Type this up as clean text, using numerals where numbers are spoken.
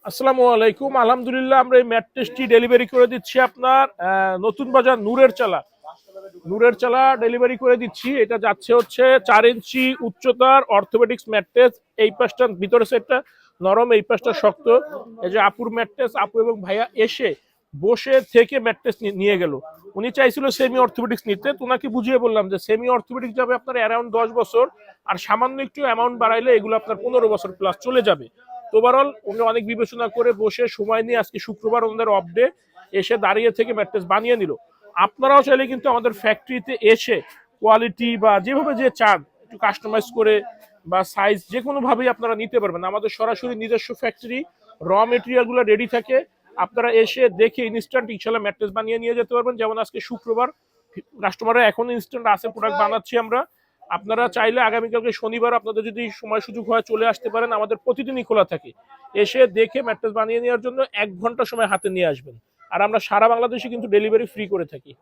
আসসালামু আলাইকুম। আলহামদুলিল্লাহ, আমরা এই ম্যাট্রেসটি ডেলিভারি করে দিচ্ছি আপনার নতুন বাজার নূরের চালা ডেলিভারি করে দিচ্ছি। এটা যাচ্ছে হচ্ছে 4 ইঞ্চি উচ্চতার অর্থোপেডিক্স ম্যাট্রেস। এই পাশটা ভিতরে সেটটা নরম, এই পাশটা শক্ত। এই যে আপুর ম্যাট্রেস, আপু এবং ভাইয়া এসে বসে থেকে ম্যাট্রেস নিয়ে গেল। উনি চাইছিল সেমি অর্থোপেডিক্স নিতে, তো ওনাকে বুঝিয়ে বললাম যে সেমি অর্থোপেডিক্স যাবে আপনার অ্যারাউন্ড 10 বছর, আর সামান্য একটু অ্যামাউন্ট বাড়াইলে এগুলো আপনার 15 বছর প্লাস চলে যাবে। তো ওভারঅল উনি অনেক বিবেচনা করে বসে সময় নিয়ে আজকে শুক্রবার ওনাদের অফ ডে, এসে দাঁড়িয়ে থেকে ম্যাট্রেস বানিয়ে নিল। আপনারাও চাইলে কিন্তু আমাদের ফ্যাক্টরিতে এসে কোয়ালিটি বা যেভাবে যে চান একটু কাস্টমাইজ করে বা সাইজ যে কোনো ভাবেই আপনারা নিতে পারবেন। আমাদের সরাসরি নিজস্ব ফ্যাক্টরি, র মেটেরিয়াল গুলো রেডি থাকে। আপনারা এসে দেখে ইনস্ট্যান্ট ইনশাল্লাহ ম্যাট্রেস বানিয়ে নিয়ে যেতে পারবেন। যেমন আজকে শুক্রবার, কাস্টমাররা এখন ইনস্ট্যান্ট আছে, প্রোডাক্ট বানাচ্ছি আমরা। আপনারা চাইলে আগামীকালকে শনিবার আপনাদের যদি সময় সুযোগ হয় চলে আসতে পারেন, আমাদের প্রতিদিনই খোলা থাকে। এসে দেখে ম্যাট্রেস বানিয়ে নেওয়ার জন্য 1 ঘন্টা সময় হাতে নিয়ে আসবেন। আর আমরা সারা বাংলাদেশে কিন্তু ডেলিভারি ফ্রি করে থাকি।